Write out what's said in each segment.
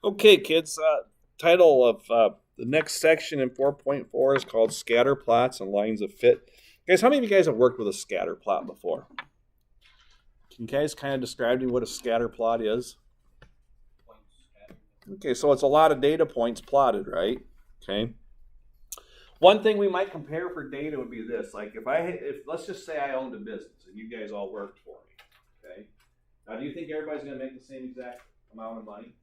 Okay, kids, title of the next section in 4.4 is called Scatterplots and Lines of Fit. Guys, how many of you guys have worked with a scatterplot before? Can you guys kind of describe to me what a scatterplot is? Okay, so it's a lot of data points plotted, right? Okay. One thing we might compare for data would be this. Like if let's just say I owned a business and you guys all worked for me, okay? Now, do you think everybody's going to make the same exact amount of money?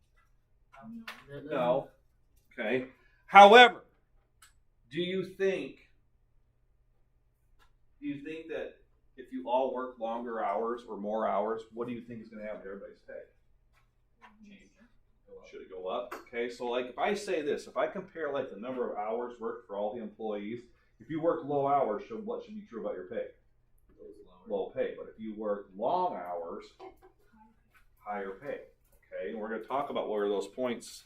No. Okay. However, do you think that if you all work longer hours or more hours, what do you think is going to happen to everybody's pay? Should it go up? Okay, so like if I say this, if I compare like the number of hours worked for all the employees, if you work low hours, what should be true about your pay? Low pay. But if you work long hours, higher pay. Okay, and we're going to talk about where those points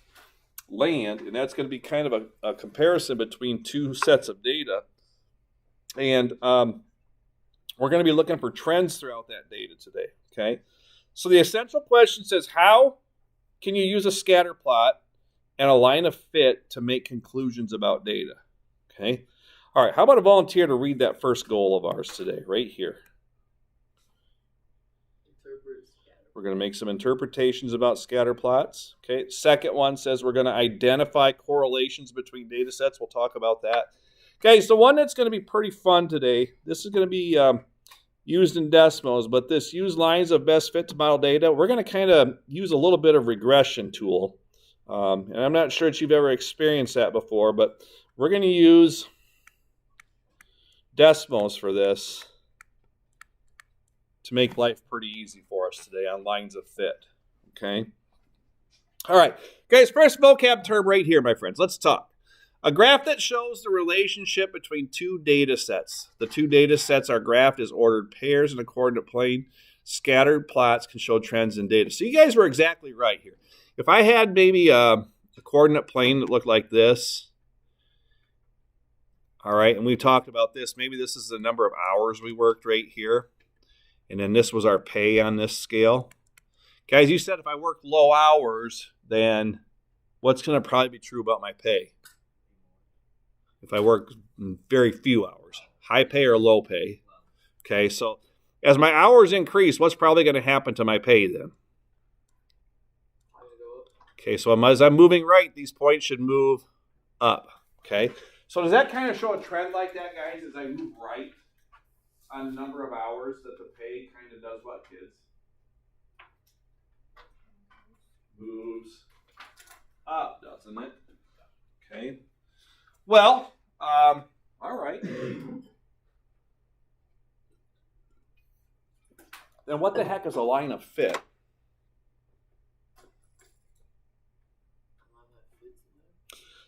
land, and that's going to be kind of a comparison between two sets of data. And we're going to be looking for trends throughout that data today. Okay, so the essential question says, how can you use a scatter plot and a line of fit to make conclusions about data? Okay. All right. How about a volunteer to read that first goal of ours today, right here? We're going to make some interpretations about scatter plots. Okay. Second one says we're going to identify correlations between data sets. We'll talk about that. Okay. So one that's going to be pretty fun today. This is going to be used in Desmos, but this use lines of best fit to model data, we're going to kind of use a little bit of regression tool. And I'm not sure that you've ever experienced that before, but we're going to use Desmos for this to make life pretty easy for us today on lines of fit. Okay? All right. Guys, first vocab term right here, my friends. Let's talk. A graph that shows the relationship between two data sets. The two data sets are graphed as ordered pairs in a coordinate plane. Scattered plots can show trends in data. So you guys were exactly right here. If I had maybe a coordinate plane that looked like this, all right, and we talked about this. Maybe this is the number of hours we worked right here. And then this was our pay on this scale. Guys, you said if I work low hours, then what's going to probably be true about my pay? If I work very few hours, high pay or low pay. Okay, so as my hours increase, what's probably going to happen to my pay then? Okay, so as I'm moving right, these points should move up. Okay, so does that kind of show a trend like that, guys? As I move right on the number of hours that the pay kind of does what, kids? Moves up, doesn't it? Okay. Well, all right. Then what the heck is a line of fit?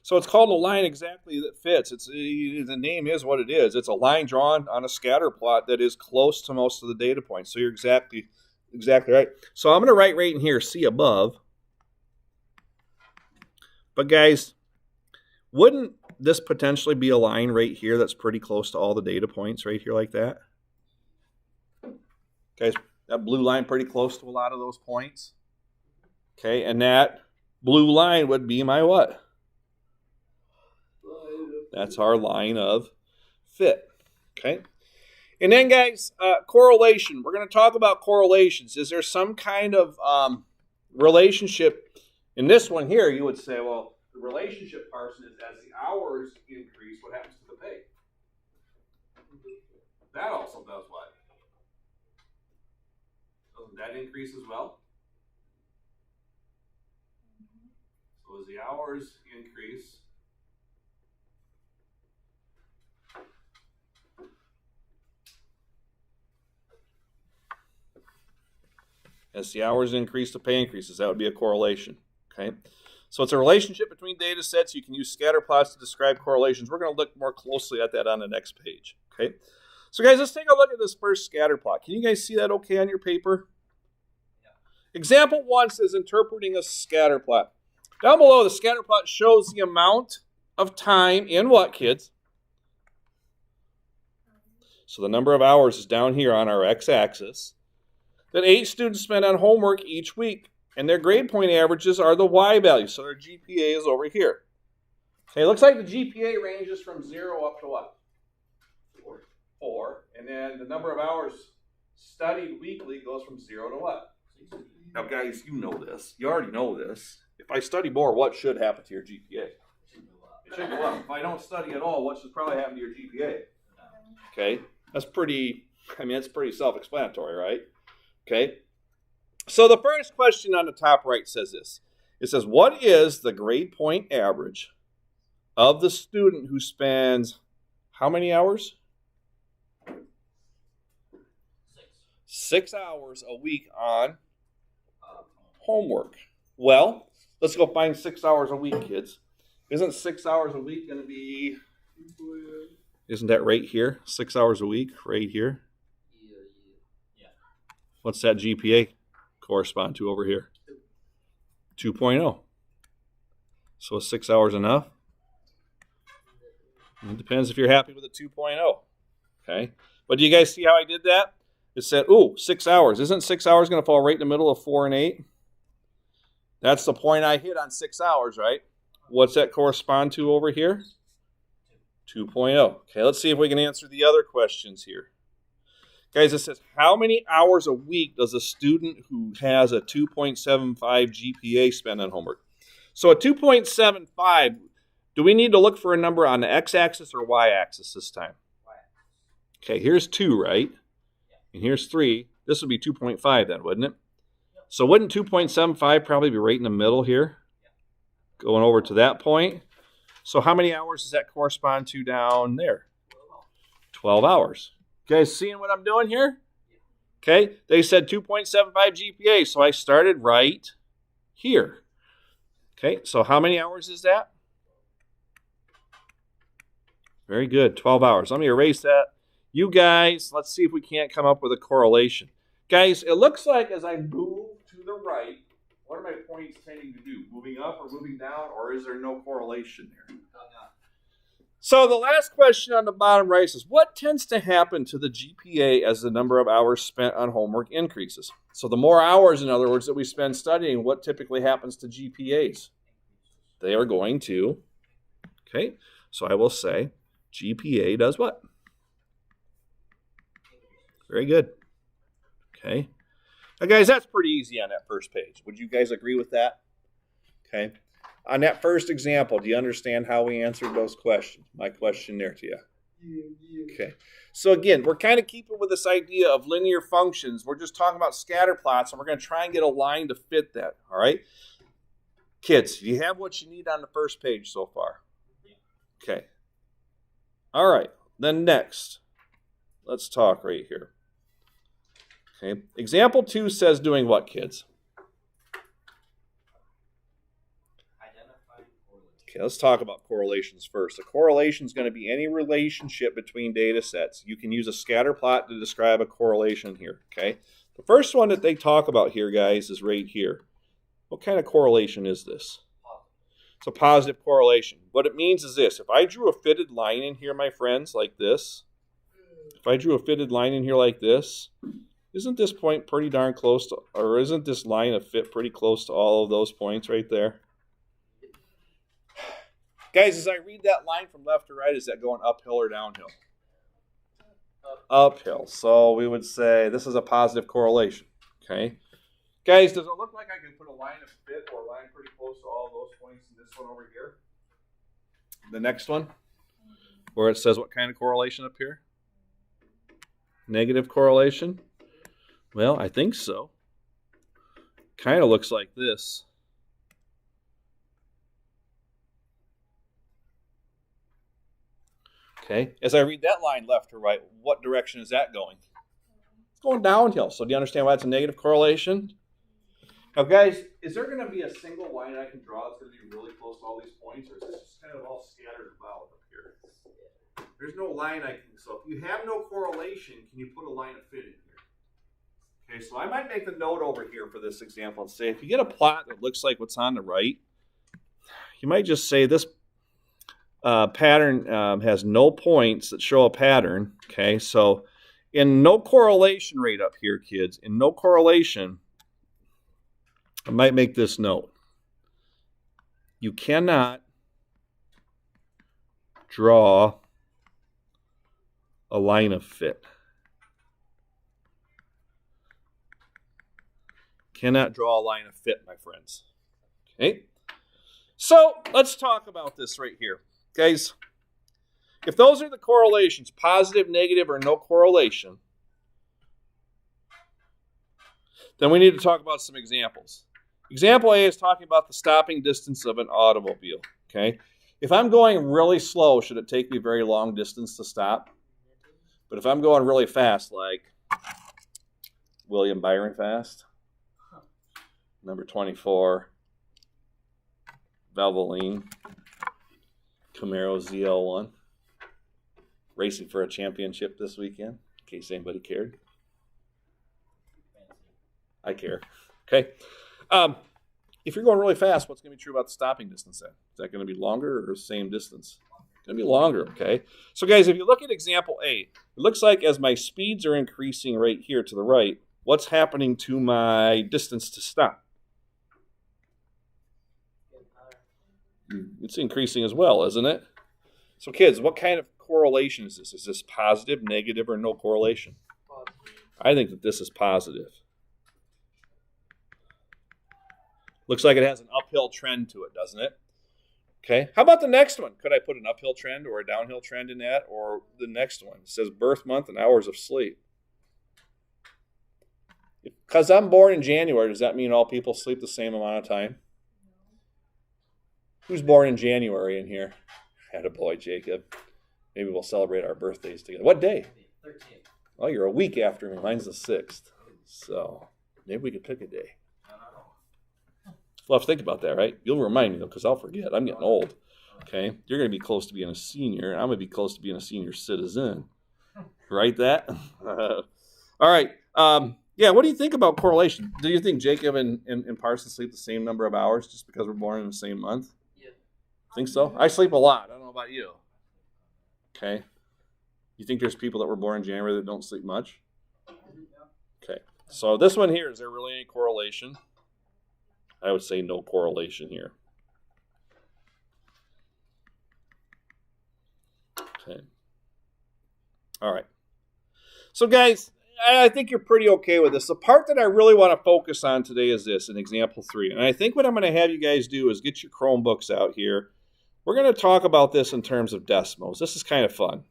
So it's called a line exactly that fits. The name is what it is. It's a line drawn on a scatter plot that is close to most of the data points. So you're exactly right. So I'm going to write right in here, see above. But guys, wouldn't this potentially be a line right here that's pretty close to all the data points right here like that? Guys, that blue line pretty close to a lot of those points. Okay, and that blue line would be my what? That's our line of fit. Okay, and then guys, correlation. We're going to talk about correlations. Is there some kind of relationship? In this one here, you would say, well, the relationship person is as the hours increase, what happens to the pay? That also does what? Doesn't that increase as well? So as the hours increase, the pay increases. That would be a correlation. Okay. So it's a relationship between data sets. You can use scatter plots to describe correlations. We're going to look more closely at that on the next page. Okay. So guys, let's take a look at this first scatter plot. Can you guys see that okay on your paper? Yeah. Example 1 says interpreting a scatter plot. Down below, the scatter plot shows the amount of time in what, kids? So the number of hours is down here on our x-axis that 8 students spend on homework each week. and their grade point averages are the y values. So their GPA is over here. Okay, it looks like the GPA ranges from 0 up to what? 4. And then the number of hours studied weekly goes from 0 to what? 16. Now, guys, you know this. You already know this. If I study more, what should happen to your GPA? It should go up. If I don't study at all, what should probably happen to your GPA? Okay, that's pretty self-explanatory, right? Okay, so the first question on the top right says this. It says, what is the grade point average of the student who spends how many hours? 6 hours a week on homework. Well, let's go find 6 hours a week, kids. Isn't 6 hours a week going to be, isn't that right here? 6 hours a week, right here? Yeah. What's that GPA correspond to over here? 2.0. So is 6 hours enough? It depends if you're happy with a 2.0. Okay. But do you guys see how I did that? It said, 6 hours. Isn't 6 hours going to fall right in the middle of 4 and 8? That's the point I hit on 6 hours, right? What's that correspond to over here? 2.0. Okay, let's see if we can answer the other questions here. Guys, it says, how many hours a week does a student who has a 2.75 GPA spend on homework? So a 2.75, do we need to look for a number on the x-axis or y-axis this time? Okay, here's 2, right? And here's 3. This would be 2.5 then, wouldn't it? So wouldn't 2.75 probably be right in the middle here? Going over to that point. So how many hours does that correspond to down there? 12 hours. You guys seeing what I'm doing here? Okay, they said 2.75 GPA, so I started right here. Okay, so how many hours is that? Very good, 12 hours. Let me erase that. You guys, let's see if we can't come up with a correlation. Guys, it looks like as I move to the right, what are my points tending to do? Moving up or moving down, or is there no correlation there? So the last question on the bottom right is, what tends to happen to the GPA as the number of hours spent on homework increases? So the more hours, in other words, that we spend studying, what typically happens to GPAs? They are going to, okay, so I will say GPA does what? Very good. Okay. Now, guys, that's pretty easy on that first page. Would you guys agree with that? Okay. On that first example, do you understand how we answered those questions? My question there to you. Yeah. Okay. So again, we're kind of keeping with this idea of linear functions. We're just talking about scatter plots, and we're going to try and get a line to fit that. All right? Kids, do you have what you need on the first page so far? Okay. All right. Then next, let's talk right here. Okay. Example 2 says doing what, kids? Okay, let's talk about correlations first. A correlation is going to be any relationship between data sets. You can use a scatter plot to describe a correlation here, okay? The first one that they talk about here, guys, is right here. What kind of correlation is this? It's a positive correlation. What it means is this. If I drew a fitted line in here, my friends, like this, if I drew a fitted line in here like this, isn't this point pretty darn close to, or isn't this line of fit pretty close to all of those points right there? Guys, as I read that line from left to right, is that going uphill or downhill? Uphill. So we would say this is a positive correlation. Okay. Guys, does it look like I can put a line of fit or a line pretty close to all those points in this one over here? The next one, where it says what kind of correlation up here? Negative correlation? Well, I think so. Kind of looks like this. Okay, as I read that line left to right, what direction is that going? It's going downhill. So do you understand why it's a negative correlation? Now, guys, is there going to be a single line I can draw that's going to be really close to all these points, or is this just kind of all scattered about up here? There's no line I can, so if you have no correlation, can you put a line of fit in here? Okay, so I might make the note over here for this example and say, if you get a plot that looks like what's on the right, you might just say this pattern has no points that show a pattern. Okay, so in no correlation rate up here, kids, in no correlation, I might make this note. You cannot draw a line of fit. Cannot draw a line of fit, my friends. Okay? So let's talk about this right here. Guys, if those are the correlations, positive, negative, or no correlation, then we need to talk about some examples. Example A is talking about the stopping distance of an automobile. Okay? If I'm going really slow, should it take me a very long distance to stop? But if I'm going really fast, like William Byron fast, number 24, Valvoline, Camaro ZL1, racing for a championship this weekend, in case anybody cared. I care. Okay. If you're going really fast, what's going to be true about the stopping distance then? Is that going to be longer or the same distance? It's going to be longer, okay? So, guys, if you look at example A, it looks like as my speeds are increasing right here to the right, what's happening to my distance to stop? It's increasing as well, isn't it? So, kids, what kind of correlation is this? Is this positive, negative, or no correlation? Positive. I think that this is positive. Looks like it has an uphill trend to it, doesn't it? Okay. How about the next one? Could I put an uphill trend or a downhill trend in that? Or the next one? It says birth month and hours of sleep. Because I'm born in January, does that mean all people sleep the same amount of time? Who's born in January in here? Attaboy, Jacob. Maybe we'll celebrate our birthdays together. What day? 13th. Oh, you're a week after me. Mine's the 6th. So maybe we could pick a day. We'll have to think about that, right? You'll remind me, though, because I'll forget. I'm getting old, okay? You're going to be close to being a senior, and I'm going to be close to being a senior citizen. Right, that? All right. Yeah, what do you think about correlation? Do you think Jacob and Parson sleep the same number of hours just because we're born in the same month? Yeah. Think so? I sleep a lot. I don't know about you. Okay. You think there's people that were born in January that don't sleep much? Okay. So this one here, is there really any correlation? I would say no correlation here. Okay. All right. So, guys, I think you're pretty okay with this. The part that I really want to focus on today is this, in example 3. And I think what I'm going to have you guys do is get your Chromebooks out here. We're going to talk about this in terms of decimals. This is kind of fun.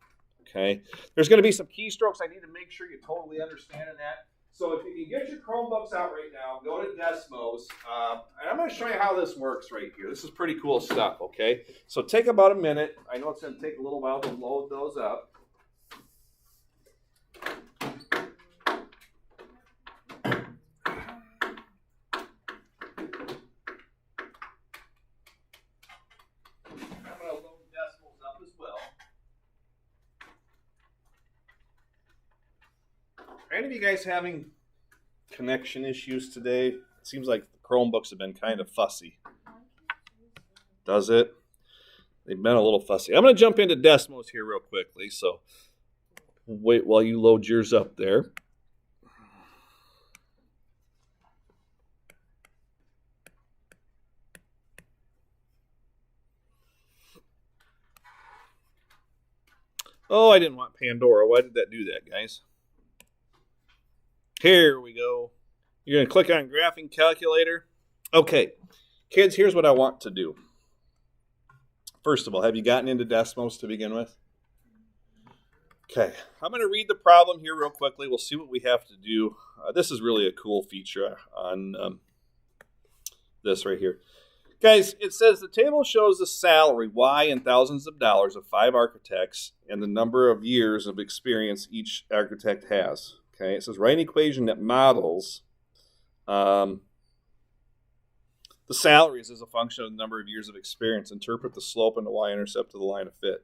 Okay. There's going to be some keystrokes I need to make sure you totally understand in that. So if you can get your Chromebooks out right now, go to Desmos, and I'm going to show you how this works right here. This is pretty cool stuff, okay? So take about a minute. I know it's going to take a little while to load those up. I'm going to load Desmos up as well. Are any of you guys having connection issues today? It seems like the Chromebooks have been kind of fussy. Does it? They've been a little fussy. I'm going to jump into Desmos here real quickly, so wait while you load yours up there. Oh, I didn't want Pandora. Why did that do that, guys? Here we go. You're going to click on Graphing Calculator. Okay, kids, here's what I want to do. First of all, have you gotten into Desmos to begin with? Okay, I'm going to read the problem here real quickly. We'll see what we have to do. This is really a cool feature on this right here. Guys, it says the table shows the salary, Y, in thousands of dollars of 5 architects and the number of years of experience each architect has. Okay, it says write an equation that models the salaries as a function of the number of years of experience. Interpret the slope and the y-intercept to the line of fit.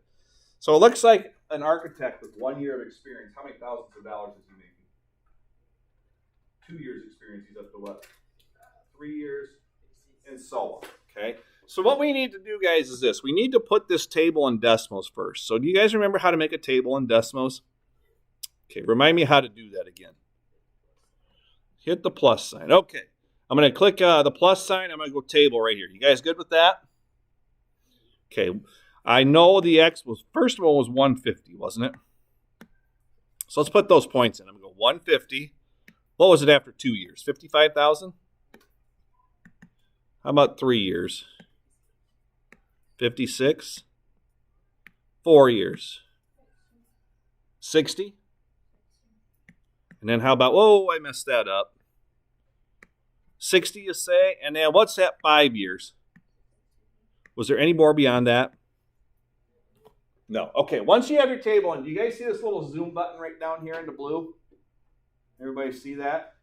So it looks like an architect with 1 year of experience, how many thousands of dollars is he making? 2 years experience, he's up to what? 3 years, and so on. Okay, so what we need to do, guys, is this. We need to put this table in Desmos first. So do you guys remember how to make a table in Desmos? Okay, remind me how to do that again. Hit the plus sign. Okay, I'm going to click the plus sign. I'm going to go table right here. You guys good with that? Okay. I know the X was, first one was 150, wasn't it? So let's put those points in. I'm going to go 150. What was it after 2 years? 55,000? How about 3 years? 56? 4 years? 60? And then how about, whoa, I messed that up. 60, you say? And then what's that 5 years? Was there any more beyond that? No. Okay, once you have your table, and do you guys see this little zoom button right down here in the blue? Everybody see that?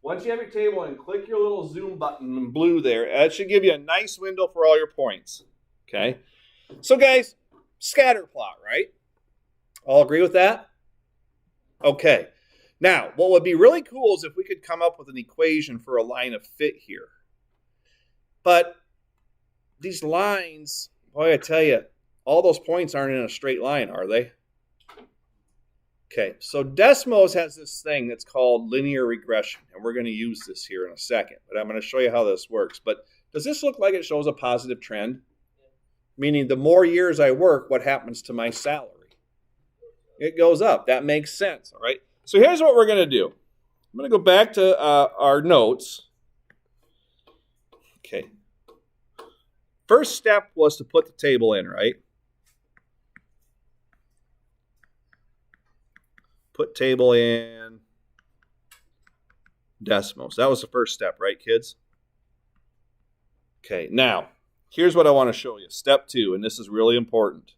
Once you have your table and click your little zoom button in blue there, that should give you a nice window for all your points. Okay? So guys, scatter plot, right? All agree with that? Okay. Now, what would be really cool is if we could come up with an equation for a line of fit here. But these lines, boy, I tell you, all those points aren't in a straight line, are they? Okay, so Desmos has this thing that's called linear regression, and we're going to use this here in a second, but I'm going to show you how this works. But does this look like it shows a positive trend? Meaning the more years I work, what happens to my salary? It goes up. That makes sense, all right? So here's what we're going to do. I'm going to go back to our notes. Okay. First step was to put the table in, right? Put table in Desmos. That was the first step, right, kids? Okay, now, here's what I want to show you. Step 2, and this is really important.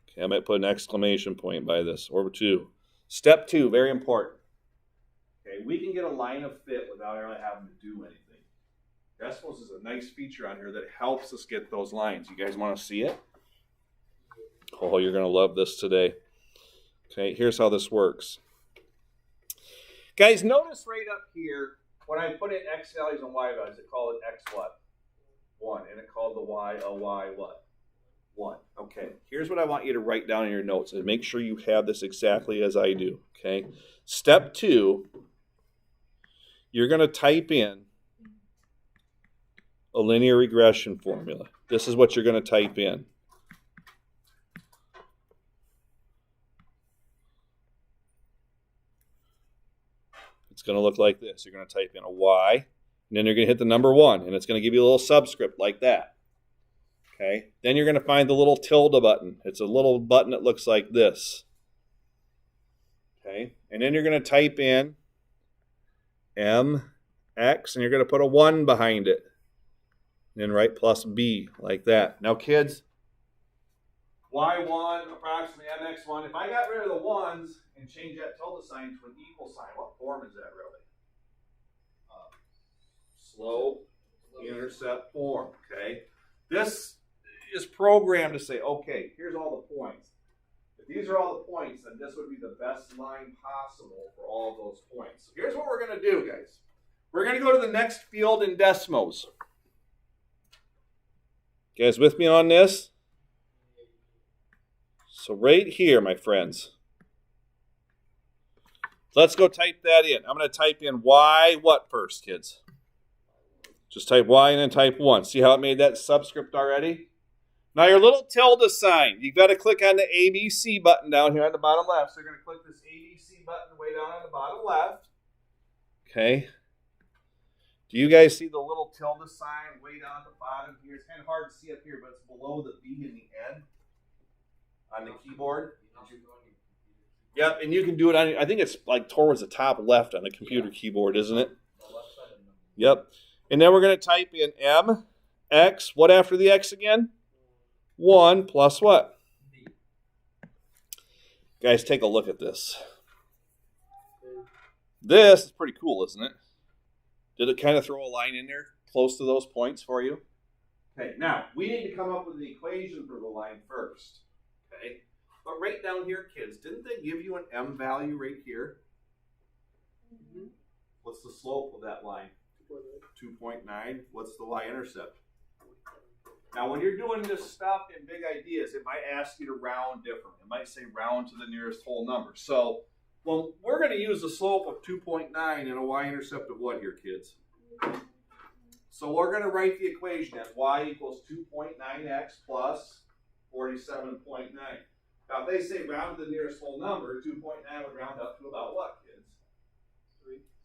Okay, I might put an exclamation point by this, or 2. Step 2, very important. Okay, we can get a line of fit without really having to do anything. Desmos is a nice feature on here that helps us get those lines. You guys want to see it? Oh, you're going to love this today. Okay, here's how this works. Guys, notice right up here, when I put in X values and Y values, it called it X what? 1. And it called the Y a Y what? 1. Okay, here's what I want you to write down in your notes, and make sure you have this exactly as I do. Okay, step 2, you're going to type in a linear regression formula. This is what you're going to type in. It's going to look like this. You're going to type in a Y, and then you're going to hit the number 1, and it's going to give you a little subscript like that. Okay. Then you're going to find the little tilde button. It's a little button that looks like this. Okay. And then you're going to type in MX, and you're going to put a 1 behind it. And then write plus B like that. Now, kids, Y1 approximately MX1. If I got rid of the 1s and change that tilde sign to an equal sign, what form is that really? Slope intercept form. Okay. This is programmed to say, okay, here's all the points. If these are all the points, then this would be the best line possible for all of those points. So here's what we're going to do, guys. We're going to go to the next field in Desmos. You guys with me on this? So right here, my friends, let's go type that in. I'm going to type in Y what first, kids? Just type Y and then type 1. See how it made that subscript already? Now your little tilde sign, you've got to click on the ABC button down here on the bottom left. So you're going to click this ABC button way down on the bottom left. Okay. Do you guys see the little tilde sign way down at the bottom here? It's kind of hard to see up here, but it's below the B in the end on the keyboard. Yep, and you can do it on, I think it's like towards the top left on the computer keyboard, isn't it? Yep. And then we're going to type in MX. What after the X again? 1 plus what? B. Guys, take a look at this. This is pretty cool, isn't it? Did it kind of throw a line in there close to those points for you? Okay, now, we need to come up with an equation for the line first. Okay, but right down here, kids, didn't they give you an M value right here? Mm-hmm. What's the slope of that line? 2.9. What's the y-intercept? Now, when you're doing this stuff in big ideas, it might ask you to round different. It might say round to the nearest whole number. So Well, we're going to use the slope of 2.9 and a y-intercept of what here, kids? So we're going to write the equation as y equals 2.9x plus 47.9. Now, if they say round to the nearest whole number, 2.9 would round up to about what, kids?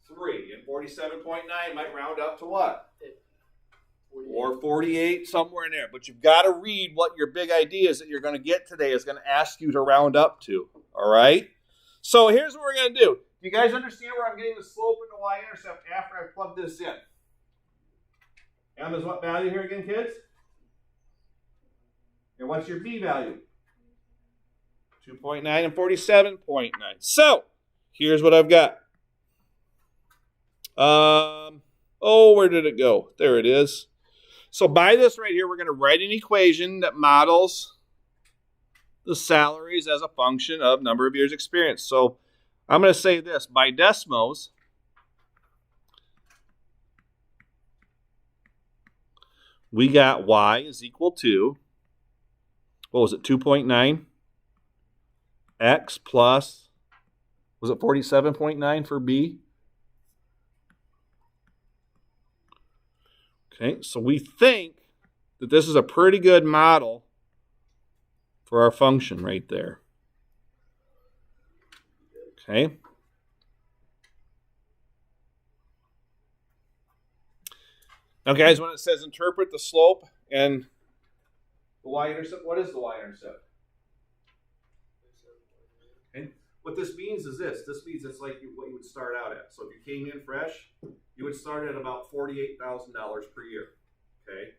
3. And 47.9 might round up to what? 48. Or 48, somewhere in there. But you've got to read what your big idea is that you're going to get today is going to ask you to round up to. All right? So here's what we're going to do. Do you guys understand where I'm getting the slope and the y-intercept after I've plugged this in? M is what value here again, kids? And what's your B value? 2.9 and 47.9. So, here's what I've got. Where did it go? There it is. So by this right here, we're going to write an equation that models the salaries as a function of number of years experience. So I'm going to say this. By Desmos, we got y is equal to, what was it, 2.9 x plus, was it 47.9 for B? Okay, so we think that this is a pretty good model for our function right there. Okay. Now, guys, when it says interpret the slope and the y-intercept, what is the y-intercept? Okay. What this means is this. This means it's like what you would start out at. So if you came in fresh, you would start at about $48,000 per year. Okay.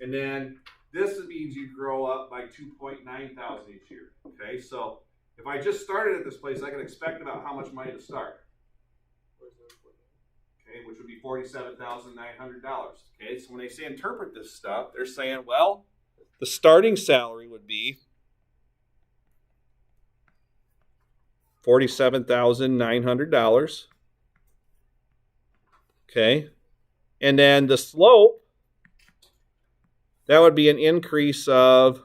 And then this means you grow up by 2.9 thousand each year. Okay. So if I just started at this place, I can expect about how much money to start. Okay, which would be $47,900. Okay, so when they say interpret this stuff, they're saying, well, the starting salary would be $47,900. Okay, and then the slope, that would be an increase of,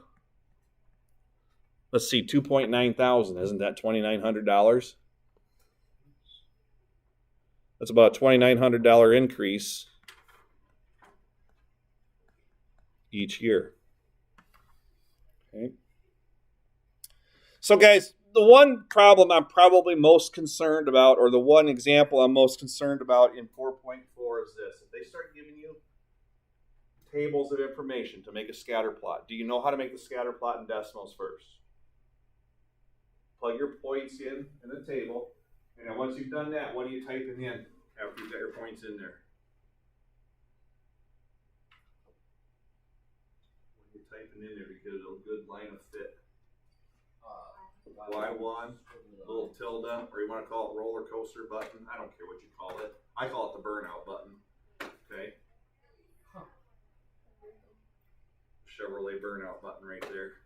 let's see, 2.9 thousand. Isn't that $2,900? That's about a $2,900 increase each year. Okay. So, guys, the one problem I'm probably most concerned about, or the one example I'm most concerned about in 4.4 is this. If they start giving you tables of information to make a scatter plot, do you know how to make the scatter plot in Desmos first? Plug your points in the table. And then once you've done that, what are you typing in after you've got your points in there? What are you typing in there to get a good line of fit? Y1, little tilde, or you want to call it roller coaster button. I don't care what you call it. I call it the burnout button. Okay. Chevrolet burnout button right there.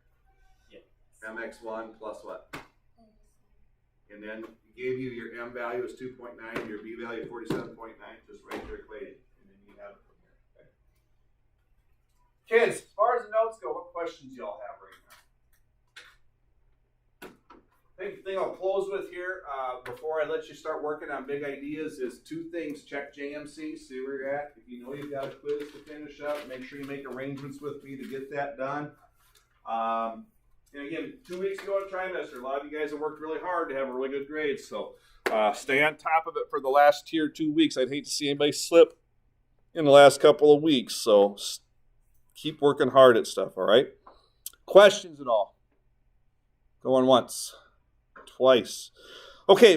Yeah. MX1 plus what? And then it gave you your M value is 2.9, your B value 47.9, just right there equated. And then you have it from here. Okay. Kids, as far as the notes go, what questions y'all have right now? I think the thing I'll close with here, before I let you start working on big ideas, is two things. Check JMC, see where you're at. If you know you've got a quiz to finish up, make sure you make arrangements with me to get that done. And again, 2 weeks ago at trimester, a lot of you guys have worked really hard to have really good grades. So stay on top of it for the last 2 weeks. I'd hate to see anybody slip in the last couple of weeks. So keep working hard at stuff, all right? Questions at all? Going once, twice. Okay,